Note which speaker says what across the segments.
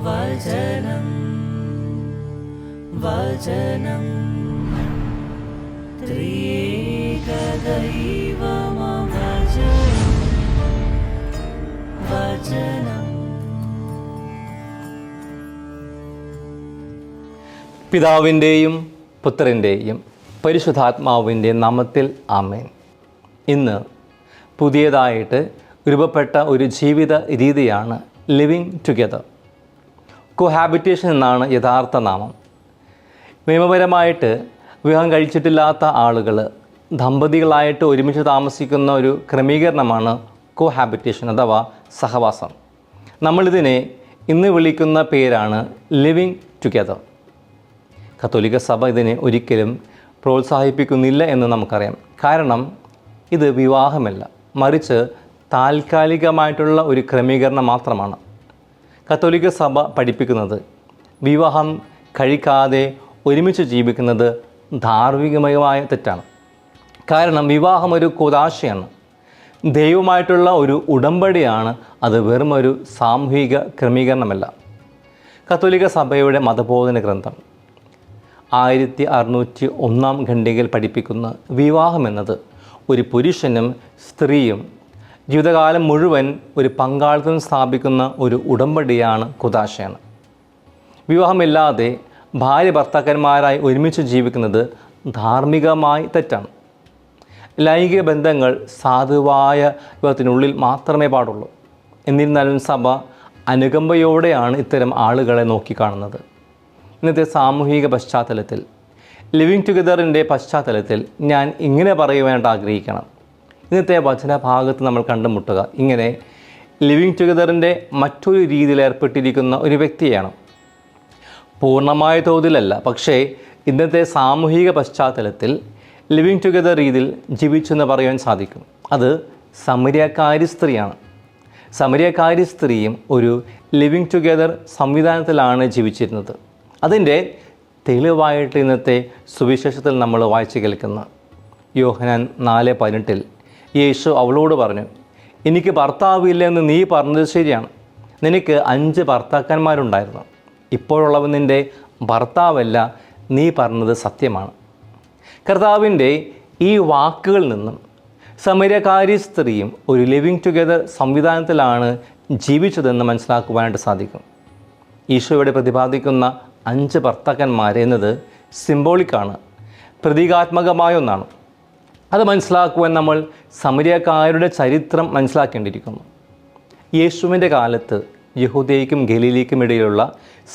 Speaker 1: വചനം വചനം ത്രിയേക ദൈവമം വചനം.
Speaker 2: പിതാവിൻ്റെയും പുത്രൻ്റെയും പരിശുദ്ധാത്മാവിൻ്റെ നാമത്തിൽ ആമേൻ. ഇന്ന് പുതിയതായിട്ട് രൂപപ്പെട്ട ഒരു ജീവിത രീതിയാണ് ലിവിങ് ടുഗെദർ. കോഹാബിറ്റേഷൻ എന്നാണ് യഥാർത്ഥ നാമം. നിയമപരമായിട്ട് വിവാഹം കഴിച്ചിട്ടില്ലാത്ത ആളുകൾ ദമ്പതികളായിട്ട് ഒരുമിച്ച് താമസിക്കുന്ന ഒരു ക്രമീകരണമാണ് കോഹാബിറ്റേഷൻ അഥവാ സഹവാസം. നമ്മളിതിനെ ഇന്ന് വിളിക്കുന്ന പേരാണ് ലിവിങ് ടുഗെദർ. കത്തോലിക്ക സഭ ഇതിനെ ഒരിക്കലും പ്രോത്സാഹിപ്പിക്കുന്നില്ല എന്ന് നമുക്കറിയാം. കാരണം ഇത് വിവാഹമല്ല, മറിച്ച് താൽക്കാലികമായിട്ടുള്ള ഒരു ക്രമീകരണം മാത്രമാണ്. കത്തോലിക്ക സഭ പഠിപ്പിക്കുന്നത് വിവാഹം കഴിക്കാതെ ഒരുമിച്ച് ജീവിക്കുന്നത് ധാർമ്മികമായ തെറ്റാണ്. കാരണം വിവാഹം ഒരു കൂദാശയാണ്, ദൈവമായിട്ടുള്ള ഒരു ഉടമ്പടിയാണ്. അത് വെറും ഒരു സാമൂഹിക ക്രമീകരണമല്ല. കത്തോലിക്ക സഭയുടെ മതബോധന ഗ്രന്ഥം 1601 ഖണ്ഡികയിൽ പഠിപ്പിക്കുന്ന വിവാഹം എന്നത് ഒരു പുരുഷനും സ്ത്രീയും ജീവിതകാലം മുഴുവൻ ഒരു പങ്കാളിത്തം സ്ഥാപിക്കുന്ന ഒരു ഉടമ്പടിയാണ്, കുദാശയാണ്. വിവാഹമില്ലാതെ ഭാര്യ ഭർത്താക്കന്മാരായി ഒരുമിച്ച് ജീവിക്കുന്നത് ധാർമ്മികമായി തെറ്റാണ്. ലൈംഗിക ബന്ധങ്ങൾ സാധുവായ വിവാഹത്തിനുള്ളിൽ മാത്രമേ പാടുള്ളൂ. എന്നിരുന്നാലും സഭ അനുകമ്പയോടെയാണ് ഇത്തരം ആളുകളെ നോക്കിക്കാണുന്നത്. ഇന്നത്തെ സാമൂഹിക പശ്ചാത്തലത്തിൽ, ലിവിങ് ടുഗെദറിൻ്റെ പശ്ചാത്തലത്തിൽ ഞാൻ ഇങ്ങനെ പറയുവാനായിട്ട് ആഗ്രഹിക്കണം. ഇന്നത്തെ വചനഭാഗത്ത് നമ്മൾ കണ്ടുമുട്ടുക ഇങ്ങനെ ലിവിങ് ടുഗെദറിൻ്റെ മറ്റൊരു രീതിയിൽ ഏർപ്പെട്ടിരിക്കുന്ന ഒരു വ്യക്തിയാണ്. പൂർണ്ണമായ തോതിലല്ല, പക്ഷേ ഇന്നത്തെ സാമൂഹിക പശ്ചാത്തലത്തിൽ ലിവിങ് ടുഗെദർ രീതിയിൽ ജീവിച്ചെന്ന് പറയുവാൻ സാധിക്കും. അത് സമരിയക്കാരി സ്ത്രീയാണ്. സമരിയക്കാരി സ്ത്രീയും ഒരു ലിവിങ് ടുഗെദർ സംവിധാനത്തിലാണ് ജീവിച്ചിരുന്നത്. അതിൻ്റെ തെളിവായിട്ട് ഇന്നത്തെ സുവിശേഷത്തിൽ നമ്മൾ വായിച്ചു കേൾക്കുന്ന യോഹന്നാൻ 4:18 യേശു അവളോട് പറഞ്ഞു, എനിക്ക് ഭർത്താവില്ലെന്ന് നീ പറഞ്ഞത് ശരിയാണ്. നിനക്ക് 5 ഭർത്താക്കന്മാരുണ്ടായിരുന്നു. ഇപ്പോഴുള്ളവൻ നിൻ്റെ ഭർത്താവല്ല, നീ പറഞ്ഞത് സത്യമാണ്. കർത്താവിൻ്റെ ഈ വാക്കുകളിൽ നിന്നും സമരിയക്കാരി സ്ത്രീയും ഒരു ലിവിങ് ടുഗെദർ സംവിധാനത്തിലാണ് ജീവിച്ചതെന്ന് മനസ്സിലാക്കുവാനായിട്ട് സാധിക്കും. ഈശോയുടെ പ്രതിപാദിക്കുന്ന 5 ഭർത്താക്കന്മാർ എന്നത് സിംബോളിക്കാണ്, പ്രതീകാത്മകമായ ഒന്നാണ്. അത് മനസ്സിലാക്കുവാൻ നമ്മൾ സമരിയക്കാരുടെ ചരിത്രം മനസ്സിലാക്കേണ്ടിയിരിക്കുന്നു. യേശുവിൻ്റെ കാലത്ത് യഹൂദയ്ക്കും ഗലീലയ്ക്കും ഇടയിലുള്ള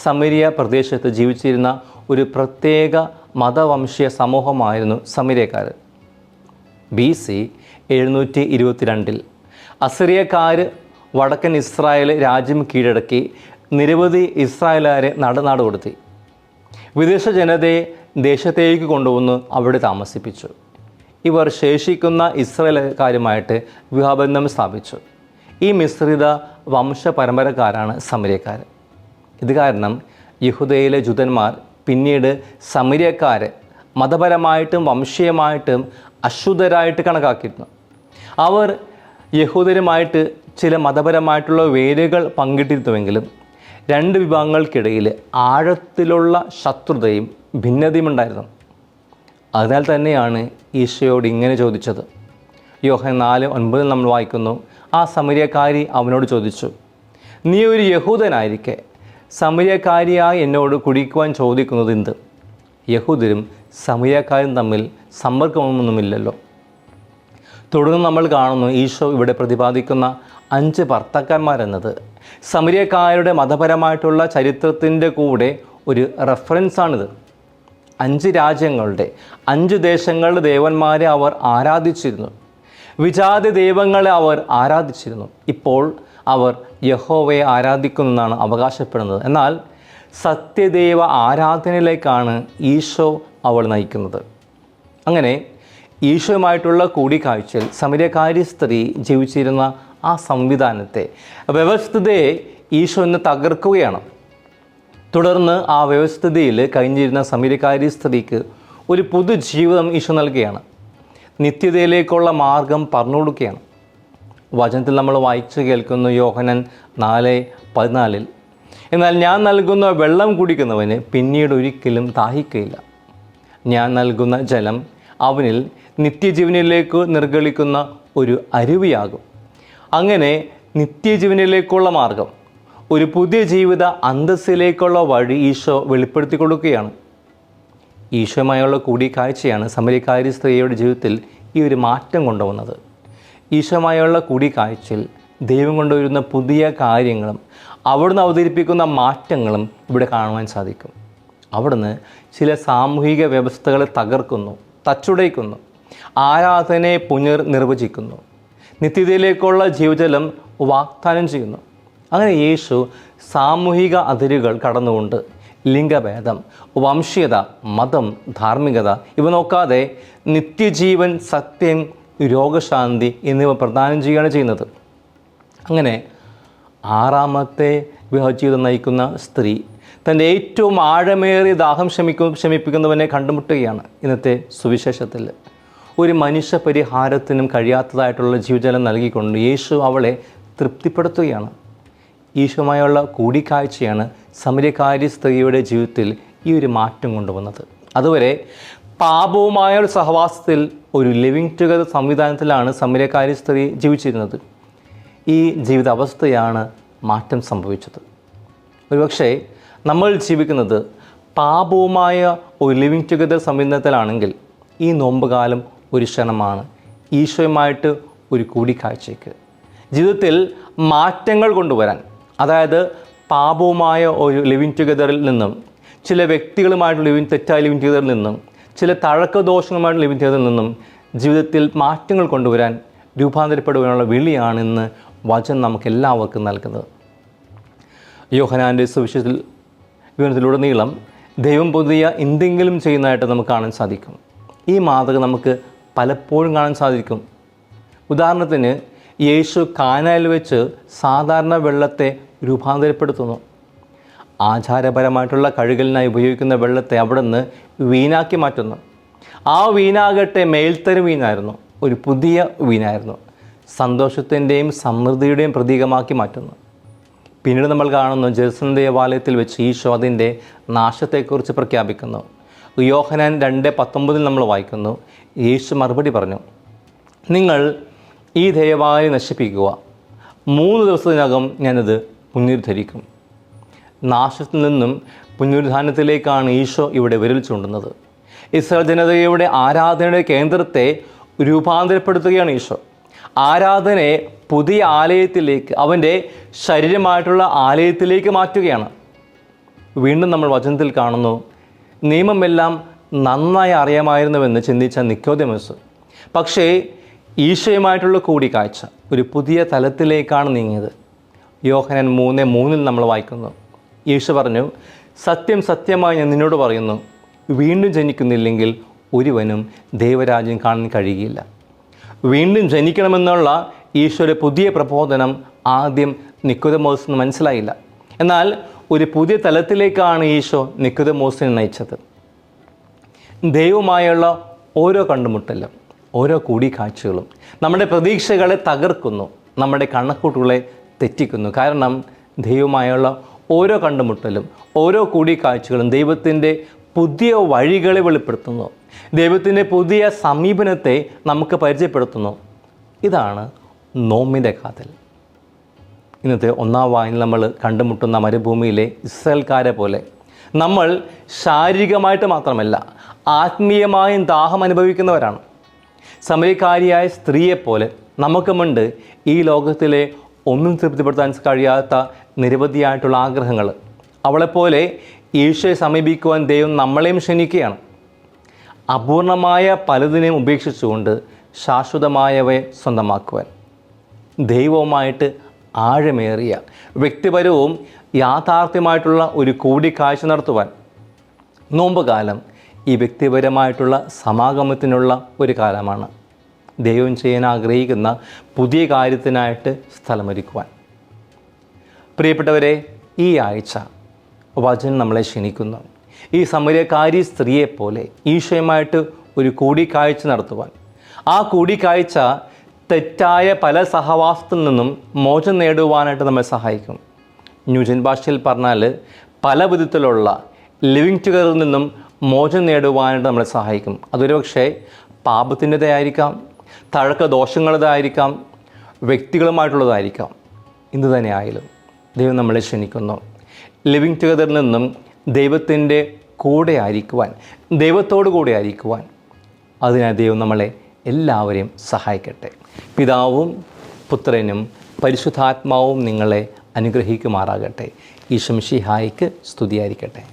Speaker 2: സമരിയ പ്രദേശത്ത് ജീവിച്ചിരുന്ന ഒരു പ്രത്യേക മതവംശീയ സമൂഹമായിരുന്നു സമരിയക്കാർ. BC 722 അസിറിയക്കാർ വടക്കൻ ഇസ്രായേൽ രാജ്യം കീഴടക്കി നിരവധി ഇസ്രായേലുകാരെ നാടുകടത്തി വിദേശ ജനതയെ ദേശത്തേക്ക് കൊണ്ടുവന്ന് അവിടെ താമസിപ്പിച്ചു. ഇവർ ശേഷിക്കുന്ന ഇസ്രായേൽക്കാരുമായിട്ട് വിവാഹബന്ധം സ്ഥാപിച്ചു. ഈ മിശ്രിത വംശപരമ്പരക്കാരാണ് സമരിയക്കാർ. ഇത് കാരണം യഹൂദയിലെ ജൂതന്മാർ പിന്നീട് സമരിയക്കാരെ മതപരമായിട്ടും വംശീയമായിട്ടും അശുദ്ധരായിട്ട് കണക്കാക്കിയിരുന്നു. അവർ യഹൂദരുമായിട്ട് ചില മതപരമായിട്ടുള്ള വേരുകൾ പങ്കിട്ടിരുന്നുവെങ്കിലും 2 വിഭാഗങ്ങൾക്കിടയിൽ ആഴത്തിലുള്ള ശത്രുതയും ഭിന്നതയും ഉണ്ടായിരുന്നു. അതിനാൽ തന്നെയാണ് ഈശോയോട് ഇങ്ങനെ ചോദിച്ചത്. യോഹന്നാൻ 4:9 നമ്മൾ വായിക്കുന്നു, ആ സമരിയക്കാരി അവനോട് ചോദിച്ചു, നീ ഒരു യഹൂദനായിരിക്കെ സമരിയക്കാരിയായി എന്നോട് കുടിക്കുവാൻ ചോദിക്കുന്നത് എന്ത്? യഹൂദരും സമരിയക്കാരും തമ്മിൽ സമ്പർക്കമൊന്നുമില്ലല്ലോ. തുടർന്ന് നമ്മൾ കാണുന്നു ഈശോ ഇവിടെ പ്രതിപാദിക്കുന്ന 5 ഭർത്താക്കന്മാരെന്നത് സമരിയക്കാരുടെ മതപരമായിട്ടുള്ള ചരിത്രത്തിൻ്റെ കൂടെ ഒരു റെഫറൻസാണിത്. 5 രാജ്യങ്ങളുടെ 5 ദേശങ്ങളുടെ ദേവന്മാരെ അവർ ആരാധിച്ചിരുന്നു. വിജാതി ദൈവങ്ങളെ അവർ ആരാധിച്ചിരുന്നു. ഇപ്പോൾ അവർ യഹോവയെ ആരാധിക്കുമെന്നാണ് അവകാശപ്പെടുന്നത്. എന്നാൽ സത്യദൈവ ആരാധനയിലേക്കാണ് ഈശോ അവൾ നയിക്കുന്നത്. അങ്ങനെ ഈശോയുമായിട്ടുള്ള കൂടിക്കാഴ്ചയിൽ സമരിയക്കാരി സ്ത്രീ ജീവിച്ചിരുന്ന ആ സംവിധാനത്തെ, വ്യവസ്ഥിതിയെ ഈശോ ഇന്ന് തകർക്കുകയാണ്. തുടർന്ന് ആ വ്യവസ്ഥിതിയിൽ കഴിഞ്ഞിരുന്ന സമരിയക്കാരി സ്ത്രീക്ക് ഒരു പുതുജീവിതം ഈശോ നൽകുകയാണ്. നിത്യതയിലേക്കുള്ള മാർഗം പറഞ്ഞു കൊടുക്കുകയാണ്. വചനത്തിൽ നമ്മൾ വായിച്ചു കേൾക്കുന്നു യോഹന്നാൻ 4:14 എന്നാൽ ഞാൻ നൽകുന്ന വെള്ളം കുടിക്കുന്നവന് പിന്നീട് ഒരിക്കലും ദാഹിക്കയില്ല. ഞാൻ നൽകുന്ന ജലം അവനിൽ നിത്യജീവനിലേക്ക് നിർഗളിക്കുന്ന ഒരു അരുവിയാകും. അങ്ങനെ നിത്യജീവനിലേക്കുള്ള മാർഗം, ഒരു പുതിയ ജീവിത അന്തസ്സിലേക്കുള്ള വഴി ഈശോ വെളിപ്പെടുത്തി കൊടുക്കുകയാണ്. ഈശോയുമായുള്ള കൂടിക്കാഴ്ചയാണ് സമരിയക്കാരി സ്ത്രീയുടെ ജീവിതത്തിൽ ഈ ഒരു മാറ്റം കൊണ്ടുവന്നത്. ഈശോയുമായുള്ള കൂടിക്കാഴ്ചയിൽ ദൈവം കൊണ്ടുവരുന്ന പുതിയ കാര്യങ്ങളും അവിടുന്ന് അവതരിപ്പിക്കുന്ന മാറ്റങ്ങളും ഇവിടെ കാണുവാൻ സാധിക്കും. അവിടുന്ന് ചില സാമൂഹിക വ്യവസ്ഥകളെ തകർക്കുന്നു, തച്ചുടയ്ക്കുന്നു, ആരാധനയെ പുനർനിർവചിക്കുന്നു, നിത്യതയിലേക്കുള്ള ജീവജലം വാഗ്ദാനം ചെയ്യുന്നു. അങ്ങനെ യേശു സാമൂഹിക അതിരുകൾ കടന്നുകൊണ്ട് ലിംഗഭേദം, വംശീയത, മതം, ധാർമ്മികത ഇവ നോക്കാതെ നിത്യജീവൻ, സത്യം, രോഗശാന്തി എന്നിവ പ്രദാനം ചെയ്യുകയാണ് ചെയ്യുന്നത്. അങ്ങനെ 6ാമത്തെ വിവാഹജീവിതം നയിക്കുന്ന സ്ത്രീ തൻ്റെ ഏറ്റവും ആഴമേറിയ ദാഹം ശമിപ്പിക്കുന്നവനെ കണ്ടുമുട്ടുകയാണ്. ഇന്നത്തെ സുവിശേഷത്തിൽ ഒരു മനുഷ്യ പരിഹാരത്തിനും കഴിയാത്തതായിട്ടുള്ള ജീവജലം നൽകിക്കൊണ്ട് യേശു അവളെ തൃപ്തിപ്പെടുത്തുകയാണ്. ഈശോയുമായുള്ള കൂടിക്കാഴ്ചയാണ് സമരിയക്കാരി സ്ത്രീയുടെ ജീവിതത്തിൽ ഈ ഒരു മാറ്റം കൊണ്ടുവന്നത്. അതുവരെ പാപവുമായ ഒരു സഹവാസത്തിൽ, ഒരു ലിവിങ് ടുഗദർ സംവിധാനത്തിലാണ് സമരിയക്കാരി സ്ത്രീ ജീവിച്ചിരുന്നത്. ഈ ജീവിതാവസ്ഥയാണ് മാറ്റം സംഭവിച്ചത്. ഒരുപക്ഷെ നമ്മൾ ജീവിക്കുന്നത് പാപവുമായ ഒരു ലിവിങ് ടുഗദർ സംവിധാനത്തിലാണെങ്കിൽ ഈ നോമ്പുകാലം ഒരു ക്ഷണമാണ് ഈശോയുമായിട്ട് ഒരു കൂടിക്കാഴ്ചയ്ക്ക്, ജീവിതത്തിൽ മാറ്റങ്ങൾ കൊണ്ടുവരാൻ. അതായത് പാപവുമായ ഒരു ലിവിങ് ടുഗദറിൽ നിന്നും, ചില വ്യക്തികളുമായിട്ടുള്ള തെറ്റായ ലിവിങ് ടുഗദറിൽ നിന്നും, ചില തഴക്കദോഷങ്ങളുമായിട്ടുള്ള ലിവിങ് ടുഗദറിൽ നിന്നും ജീവിതത്തിൽ മാറ്റങ്ങൾ കൊണ്ടുവരാൻ, രൂപാന്തരപ്പെടുവാനുള്ള വിളിയാണിന്ന് വചനം നമുക്ക് എല്ലാവർക്കും നൽകുന്നത്. യോഹന്നാൻ്റെ സുവിശേഷത്തിൽ വിവരണത്തിലുടനീളം ദൈവം പുതിയ എന്തെങ്കിലും ചെയ്യുന്നതായിട്ട് നമുക്ക് കാണാൻ സാധിക്കും. ഈ മാതൃക നമുക്ക് പലപ്പോഴും കാണാൻ സാധിക്കും. ഉദാഹരണത്തിന് യേശു കാനായിൽ വെച്ച് സാധാരണ വെള്ളത്തെ രൂപാന്തരപ്പെടുത്തുന്നു. ആചാരപരമായിട്ടുള്ള കഴുകലിനായി ഉപയോഗിക്കുന്ന വെള്ളത്തെ അവിടുന്ന് വീനാക്കി മാറ്റുന്നു. ആ വീനാകട്ടെ മേൽത്തരം വീനായിരുന്നു, ഒരു പുതിയ വീനായിരുന്നു, സന്തോഷത്തിൻ്റെയും സമൃദ്ധിയുടെയും പ്രതീകമാക്കി മാറ്റുന്നു. പിന്നീട് നമ്മൾ കാണുന്നു ജെറുസലേം ദേവാലയത്തിൽ വെച്ച് ഈശോ അതിൻ്റെ നാശത്തെക്കുറിച്ച് പ്രഖ്യാപിക്കുന്നു. യോഹന്നാൻ 2:19 നമ്മൾ വായിക്കുന്നു, യേശു മറുപടി പറഞ്ഞു, നിങ്ങൾ ഈ ദേവാലയം നശിപ്പിക്കുക, 3 ദിവസത്തിനകം ഞാനത് പുനരുദ്ധരിക്കും. നാശത്തിൽ നിന്നും പുനരുദ്ധാനത്തിലേക്കാണ് ഈശോ ഇവിടെ വിരൽ ചൂണ്ടുന്നത്. ഇസ്രായേൽ ജനതയുടെ ആരാധനയുടെ കേന്ദ്രത്തെ രൂപാന്തരപ്പെടുത്തുകയാണ് ഈശോ. ആരാധനയെ പുതിയ ആലയത്തിലേക്ക്, അവൻ്റെ ശരീരമായിട്ടുള്ള ആലയത്തിലേക്ക് മാറ്റുകയാണ്. വീണ്ടും നമ്മൾ വചനത്തിൽ കാണുന്നു, നിയമമെല്ലാം നന്നായി അറിയാമായിരുന്നുവെന്ന് ചിന്തിച്ച നിക്കോദെമോസ് പക്ഷേ ഈശോയുമായിട്ടുള്ള കൂടിക്കാഴ്ച ഒരു പുതിയ തലത്തിലേക്കാണ് നീങ്ങിയത്. യോഹന്നാൻ 3:3 നമ്മൾ വായിക്കുന്നു, യേശു പറഞ്ഞു, സത്യം സത്യമായി ഞാൻ നിന്നോട് പറയുന്നു, വീണ്ടും ജനിക്കുന്നില്ലെങ്കിൽ ഒരുവനും ദൈവരാജ്യം കാണാൻ കഴിയുകയില്ല. വീണ്ടും ജനിക്കണമെന്നുള്ള ഈശോയുടെ പുതിയ പ്രബോധനം ആദ്യം നിക്കോദെമോസിന് മനസ്സിലായില്ല. എന്നാൽ ഒരു പുതിയ തലത്തിലേക്കാണ് ഈശോ നിക്കോദെമോസിനെ നയിച്ചത്. ദൈവവുമായുള്ള ഓരോ കണ്ടുമുട്ടലും, ഓരോ കൂടിക്കാഴ്ചകളും നമ്മുടെ പ്രതീക്ഷകളെ തകർക്കുന്നു, നമ്മുടെ കണക്കൂട്ടുകളെ തെറ്റിക്കുന്നു. കാരണം ദൈവവുമായുള്ള ഓരോ കണ്ടുമുട്ടലും, ഓരോ കൂടിക്കാഴ്ചകളും ദൈവത്തിൻ്റെ പുതിയ വഴികളെ വെളിപ്പെടുത്തുന്നു, ദൈവത്തിൻ്റെ പുതിയ സമീപനത്തെ നമുക്ക് പരിചയപ്പെടുത്തുന്നു. ഇതാണ് നോമ്പിൻ്റെ കാതൽ. ഇന്നത്തെ 1ാം വായനയിൽ നമ്മൾ കണ്ടുമുട്ടുന്ന മരുഭൂമിയിലെ ഇസ്രായേൽക്കാരെ പോലെ നമ്മൾ ശാരീരികമായിട്ട് മാത്രമല്ല ആത്മീയമായും ദാഹം അനുഭവിക്കുന്നവരാണ്. സമരിയക്കാരിയായ സ്ത്രീയെപ്പോലെ നമുക്കുമുണ്ട് ഈ ലോകത്തിലെ ഒന്നും തൃപ്തിപ്പെടുത്താൻ കഴിയാത്ത നിരവധിയായിട്ടുള്ള ആഗ്രഹങ്ങൾ. അവളെപ്പോലെ ഈശോയെ സമീപിക്കുവാൻ ദൈവം നമ്മളെയും ക്ഷണിക്കുകയാണ്. അപൂർണമായ പലതിനെയും ഉപേക്ഷിച്ചുകൊണ്ട് ശാശ്വതമായവയെ സ്വന്തമാക്കുവാൻ, ദൈവവുമായിട്ട് ആഴമേറിയ വ്യക്തിപരവും യാഥാർത്ഥ്യമായിട്ടുള്ള ഒരു കൂടിക്കാഴ്ച നടത്തുവാൻ നോമ്പുകാലം ഈ വ്യക്തിപരമായിട്ടുള്ള സമാഗമത്തിനുള്ള ഒരു കാലമാണ്. ദൈവം ചെയ്യാൻ ആഗ്രഹിക്കുന്ന പുതിയ കാര്യത്തിനായിട്ട് സ്ഥലമൊരുക്കുവാൻ. പ്രിയപ്പെട്ടവരെ, ഈ ആഴ്ച വചനം നമ്മളെ ക്ഷണിക്കുന്നു ഈ സമരിയക്കാരി സ്ത്രീയെപ്പോലെ ഈശോയുമായിട്ട് ഒരു കൂടിക്കാഴ്ച നടത്തുവാൻ. ആ കൂടിക്കാഴ്ച തെറ്റായ പല സഹവാസത്തിൽ നിന്നും മോചനം നേടുവാനായിട്ട് നമ്മെ സഹായിക്കും. ന്യൂജൻ ഭാഷയിൽ പറഞ്ഞാൽ പല വിധത്തിലുള്ള ലിവിങ് ടുഗദറിൽ നിന്നും മോചനം നേടുവാനായിട്ട് നമ്മളെ സഹായിക്കും. അതൊരു പക്ഷേ പാപത്തിൻ്റെതായിരിക്കാം, തഴക്ക ദോഷങ്ങളുടേതായിരിക്കാം, വ്യക്തികളുമായിട്ടുള്ളതായിരിക്കാം. എന്തു തന്നെ ആയാലും ദൈവം നമ്മളെ ക്ഷണിക്കുന്നു ലിവിങ് ടുഗദറിൽ നിന്നും ദൈവത്തിൻ്റെ കൂടെ ആയിരിക്കുവാൻ, ദൈവത്തോടു കൂടെ ആയിരിക്കുവാൻ. അതിനായി ദൈവം നമ്മളെ എല്ലാവരെയും സഹായിക്കട്ടെ. പിതാവും പുത്രനും പരിശുദ്ധാത്മാവും നിങ്ങളെ അനുഗ്രഹിക്കുമാറാകട്ടെ. ഈശോ മിശിഹായ്ക്ക് സ്തുതിയായിരിക്കട്ടെ.